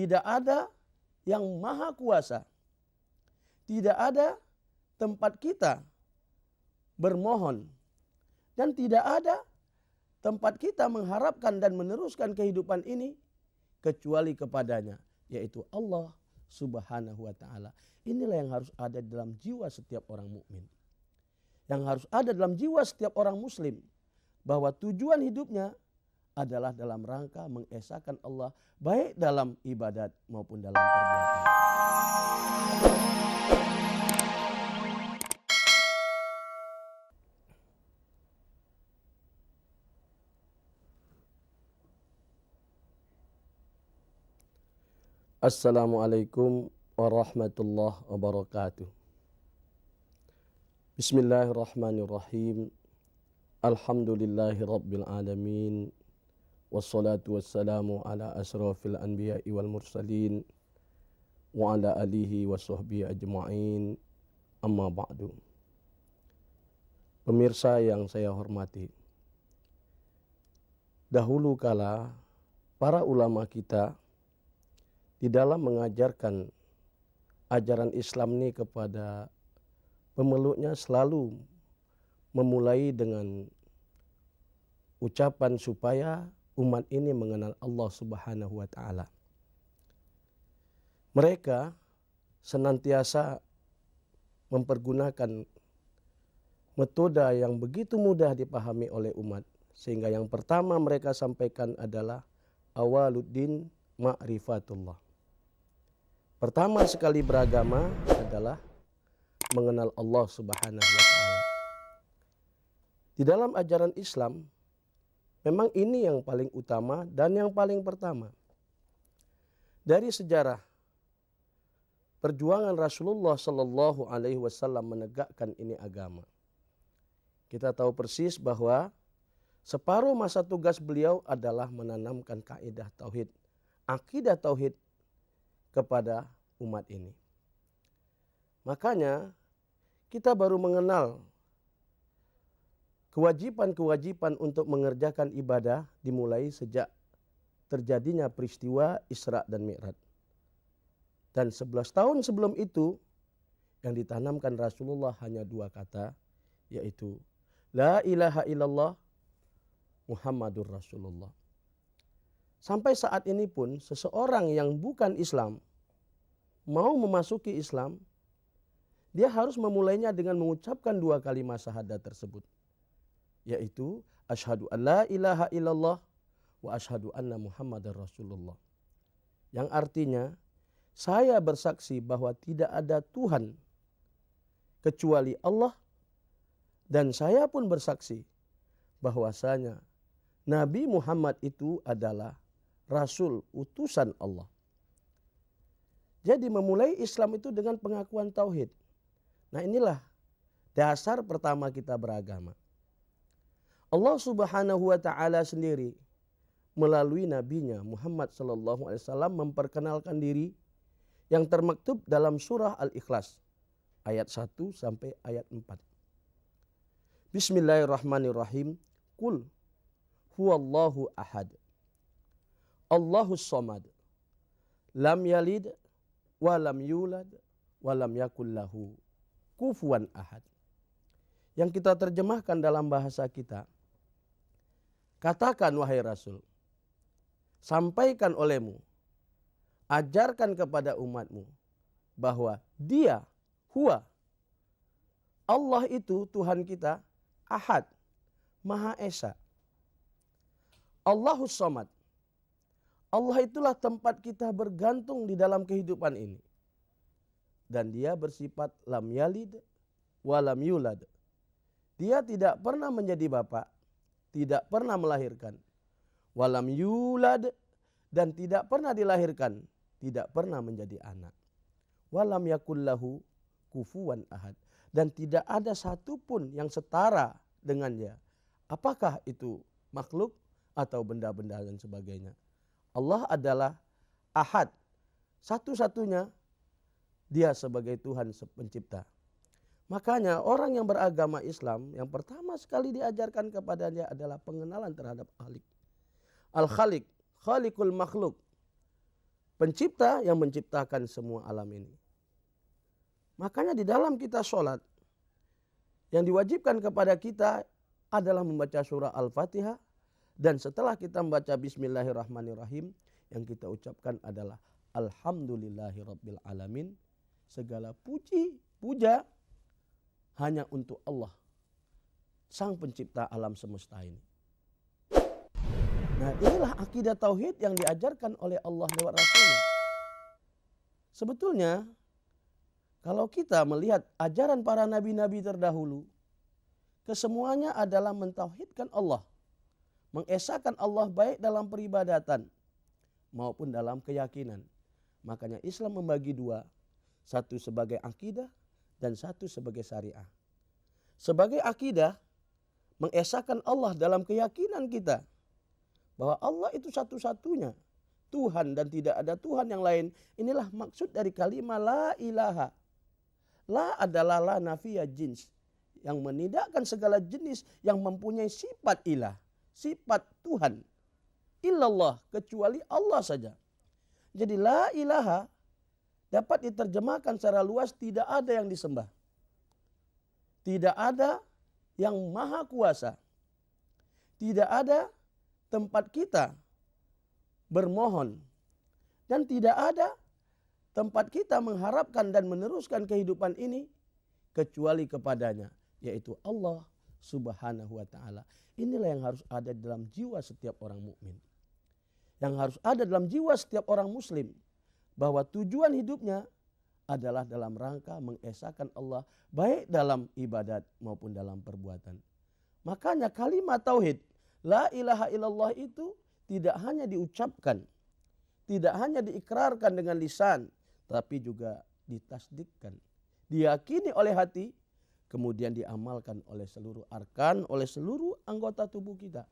tidak ada yang maha kuasa, tidak ada tempat kita bermohon, dan tidak ada tempat kita mengharapkan dan meneruskan kehidupan ini kecuali kepadanya, yaitu Allah Subhanahu wa ta'ala. Inilah yang harus ada dalam jiwa setiap orang mukmin, yang harus ada dalam jiwa setiap orang muslim, bahwa tujuan hidupnya adalah dalam rangka mengesahkan Allah, baik dalam ibadat maupun dalam perbuatan. Assalamualaikum warahmatullahi wabarakatuh. Bismillahirrahmanirrahim. Alhamdulillahi rabbil alamin. Wassalatu wassalamu ala asrafil anbiya'i wal mursalin wa ala alihi wa sahbihi ajma'in. Amma ba'du. Pemirsa yang saya hormati, dahulu kala para ulama kita di dalam mengajarkan ajaran Islam ini kepada pemeluknya selalu memulai dengan ucapan supaya umat ini mengenal Allah Subhanahu wa ta'ala. Mereka senantiasa mempergunakan metode yang begitu mudah dipahami oleh umat, sehingga yang pertama mereka sampaikan adalah awaluddin ma'rifatullah. Pertama sekali beragama adalah mengenal Allah Subhanahu wa ta'ala. Di dalam ajaran Islam, memang ini yang paling utama dan yang paling pertama. Dari sejarah perjuangan Rasulullah Sallallahu Alaihi Wasallam menegakkan ini agama, kita tahu persis bahwa separuh masa tugas beliau adalah menanamkan kaidah tauhid, akidah tauhid kepada umat ini. Makanya kita baru mengenal kewajiban-kewajiban untuk mengerjakan ibadah dimulai sejak terjadinya peristiwa Isra dan Mi'raj. Dan 11 tahun sebelum itu yang ditanamkan Rasulullah hanya 2 kata, yaitu La ilaha illallah Muhammadur Rasulullah. Sampai saat ini pun seseorang yang bukan Islam mau memasuki Islam, dia harus memulainya dengan mengucapkan 2 kalimat syahadat tersebut, yaitu asyhadu an la ilaha illallah wa asyhadu anna Muhammadar Rasulullah. Yang artinya saya bersaksi bahwa tidak ada Tuhan kecuali Allah, dan saya pun bersaksi bahwasanya Nabi Muhammad itu adalah Rasul utusan Allah. Jadi memulai Islam itu dengan pengakuan tauhid. Nah, inilah dasar pertama kita beragama. Allah Subhanahu wa ta'ala sendiri melalui nabinya Muhammad sallallahu alaihi wasallam memperkenalkan diri yang termaktub dalam surah Al-Ikhlas ayat 1 sampai ayat 4. Bismillahirrahmanirrahim. Qul huwallahu ahad. Allahus samad. Lam yalid wa lam yulad wa lam yakul lahu kufuwan ahad. Yang kita terjemahkan dalam bahasa kita, katakan wahai Rasul, sampaikan olehmu, ajarkan kepada umatmu bahwa dia, huwa, Allah itu Tuhan kita, ahad, maha esa. Allahus samad. Allah itulah tempat kita bergantung di dalam kehidupan ini. Dan dia bersifat lam yalid wa lam yulad. Dia tidak pernah menjadi bapak, tidak pernah melahirkan. Walam yulad, dan tidak pernah dilahirkan, tidak pernah menjadi anak. Walam yakullahu kufuwan ahad, dan tidak ada satupun yang setara dengannya. Apakah itu makhluk atau benda-benda dan sebagainya. Allah adalah ahad, satu-satunya, dia sebagai Tuhan pencipta. Makanya orang yang beragama Islam yang pertama sekali diajarkan kepadanya adalah pengenalan terhadap Khalik. Al-Khalik, Khalikul makhluk. pencipta yang menciptakan semua alam ini. Makanya di dalam kita sholat, yang diwajibkan kepada kita adalah membaca surah Al-Fatihah. Dan setelah kita membaca Bismillahirrahmanirrahim, yang kita ucapkan adalah Alhamdulillahirabbil alamin. Segala puji, puja hanya untuk Allah, Sang Pencipta alam semesta ini. Nah, inilah akidah tauhid yang diajarkan oleh Allah lewat Rasulnya. Sebetulnya, kalau kita melihat ajaran para nabi-nabi terdahulu, kesemuanya adalah mentauhidkan Allah, mengesahkan Allah baik dalam peribadatan maupun dalam keyakinan. Makanya Islam membagi dua, satu sebagai akidah dan satu sebagai syariah. Sebagai akidah, mengesahkan Allah dalam keyakinan kita bahwa Allah itu satu-satunya Tuhan dan tidak ada Tuhan yang lain. Inilah maksud dari kalimat la ilaha. La adalah la nafiyah jins, yang menidakkan segala jenis yang mempunyai sifat ilah, sifat Tuhan. Illallah, kecuali Allah saja. Jadi la ilaha dapat diterjemahkan secara luas, tidak ada yang disembah. Tidak ada yang maha kuasa. Tidak ada tempat kita bermohon. Dan tidak ada tempat kita mengharapkan dan meneruskan kehidupan ini kecuali kepadanya, yaitu Allah Subhanahu wa ta'ala. Inilah yang harus ada dalam jiwa setiap orang mukmin. Yang harus ada dalam jiwa setiap orang muslim, bahwa tujuan hidupnya adalah dalam rangka mengesahkan Allah baik dalam ibadat maupun dalam perbuatan. Makanya kalimat tauhid la ilaha illallah itu tidak hanya diucapkan, tidak hanya diikrarkan dengan lisan, tapi juga ditasdikkan, diyakini oleh hati, kemudian diamalkan oleh seluruh arkan, oleh seluruh anggota tubuh kita.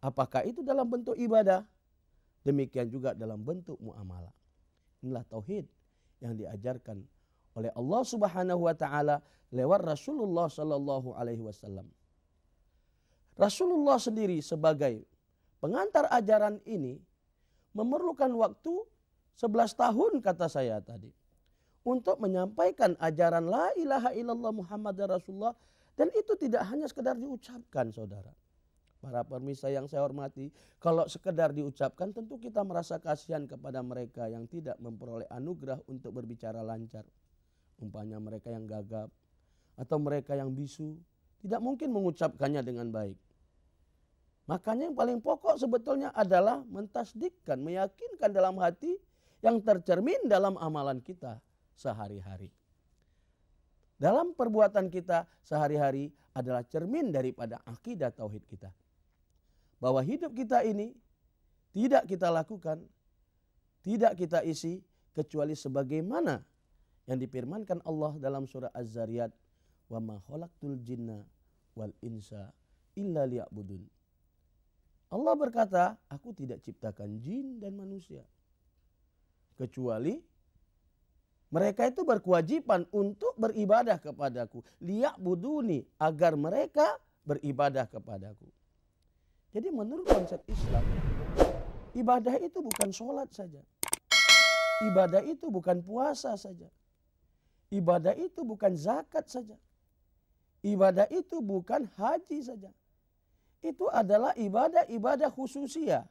Apakah itu dalam bentuk ibadah? Demikian juga dalam bentuk muamalah. Inilah tauhid yang diajarkan oleh Allah Subhanahu wa taala lewat Rasulullah sallallahu alaihi wasallam. Rasulullah sendiri sebagai pengantar ajaran ini memerlukan waktu 11 tahun kata saya tadi untuk menyampaikan ajaran la ilaha illallah Muhammad Rasulullah, dan itu tidak hanya sekedar diucapkan, saudara. Para pemirsa yang saya hormati, kalau sekedar diucapkan tentu kita merasa kasihan kepada mereka yang tidak memperoleh anugerah untuk berbicara lancar. Umpamanya mereka yang gagap atau mereka yang bisu, tidak mungkin mengucapkannya dengan baik. Makanya yang paling pokok sebetulnya adalah mentasdikkan, meyakinkan dalam hati yang tercermin dalam amalan kita sehari-hari. Dalam perbuatan kita sehari-hari adalah cermin daripada akidah tauhid kita. Bahwa hidup kita ini tidak kita lakukan, tidak kita isi kecuali sebagaimana yang difirmankan Allah dalam surah Az-Zariyat, wa ma khalaqtul jinna wal insa illa liya'budun. Allah berkata, aku tidak ciptakan jin dan manusia kecuali mereka itu berkewajiban untuk beribadah kepadaku. Liya'buduni, agar mereka beribadah kepadaku. Jadi menurut konsep Islam, ibadah itu bukan sholat saja. Ibadah itu bukan puasa saja. Ibadah itu bukan zakat saja. Ibadah itu bukan haji saja. Itu adalah ibadah-ibadah khususiyah.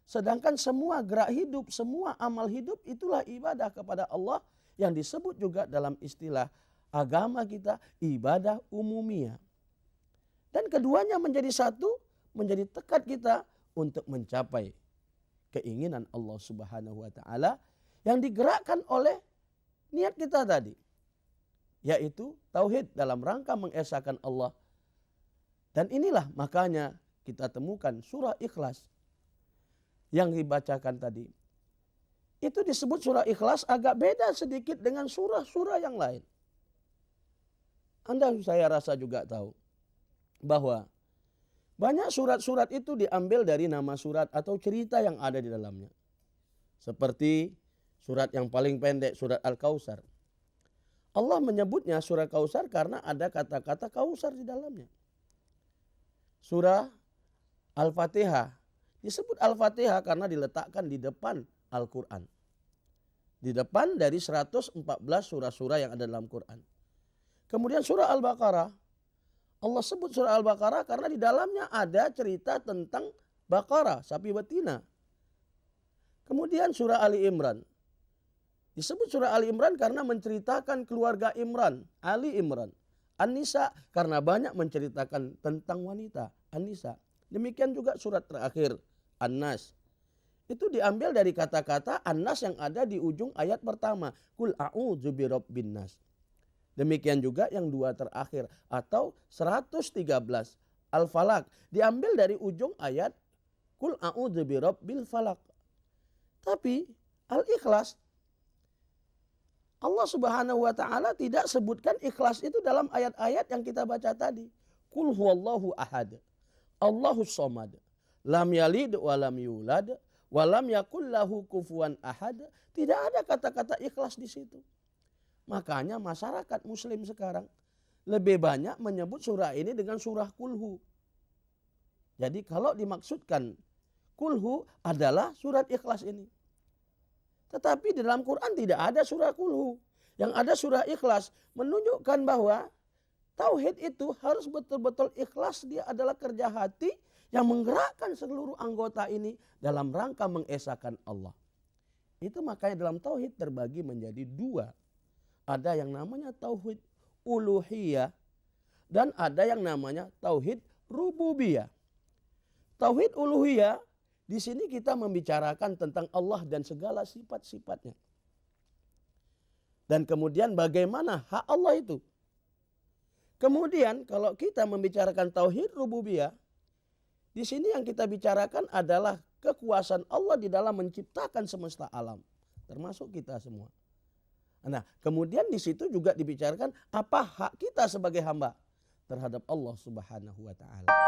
Sedangkan semua gerak hidup, semua amal hidup itulah ibadah kepada Allah, yang disebut juga dalam istilah agama kita ibadah umumiyah. Dan keduanya menjadi satu, menjadi tekad kita untuk mencapai keinginan Allah Subhanahu wa taala yang digerakkan oleh niat kita tadi, yaitu tauhid dalam rangka mengesahkan Allah. Dan inilah makanya kita temukan surah Ikhlas yang dibacakan tadi. Itu disebut surah Ikhlas agak beda sedikit dengan surah-surah yang lain. Anda saya rasa juga tahu bahwa banyak surat-surat itu diambil dari nama surat atau cerita yang ada di dalamnya. Seperti surat yang paling pendek, surat Al-Kautsar. Allah menyebutnya surat Kautsar karena ada kata-kata Kautsar di dalamnya. Surah Al-Fatihah disebut Al-Fatihah karena diletakkan di depan Al-Quran. Di depan dari 114 surah-surah yang ada dalam Quran. Kemudian surah Al-Baqarah. Allah sebut surah Al-Baqarah karena di dalamnya ada cerita tentang Baqarah, sapi betina. Kemudian surah Ali Imran. Disebut surah Ali Imran karena menceritakan keluarga Imran, Ali Imran. An-Nisa karena banyak menceritakan tentang wanita, An-Nisa. Demikian juga surat terakhir, An-Nas. Itu diambil dari kata-kata An-Nas yang ada di ujung ayat pertama. Qul a'udzu birabbin nas. Demikian juga yang dua terakhir atau 113 Al-Falaq. Diambil dari ujung ayat Qul a'udzu birabbil falaq. Tapi Al-Ikhlas, Allah Subhanahu wa taala tidak sebutkan ikhlas itu dalam ayat-ayat yang kita baca tadi. Qul huwallahu ahad. Allahus samad. Lam yalid wa lam yulad wa lam yakul lahu kufuwan ahad. Tidak ada kata-kata ikhlas di situ. Makanya masyarakat muslim sekarang lebih banyak menyebut surah ini dengan surah kulhu. Jadi kalau dimaksudkan kulhu adalah surat ikhlas ini. Tetapi di dalam Quran tidak ada surah kulhu. Yang ada surah ikhlas menunjukkan bahwa tauhid itu harus betul-betul ikhlas. Dia adalah kerja hati yang menggerakkan seluruh anggota ini dalam rangka mengesahkan Allah. Itu makanya dalam tauhid terbagi menjadi dua. Ada yang namanya tauhid uluhiyah dan ada yang namanya tauhid rububiyah. Tauhid uluhiyah, di sini kita membicarakan tentang Allah dan segala sifat-sifatnya. Dan kemudian bagaimana hak Allah itu. Kemudian kalau kita membicarakan tauhid rububiyah, di sini yang kita bicarakan adalah kekuasaan Allah di dalam menciptakan semesta alam, termasuk kita semua. Nah, kemudian di situ juga dibicarakan apa hak kita sebagai hamba terhadap Allah Subhanahu wa taala.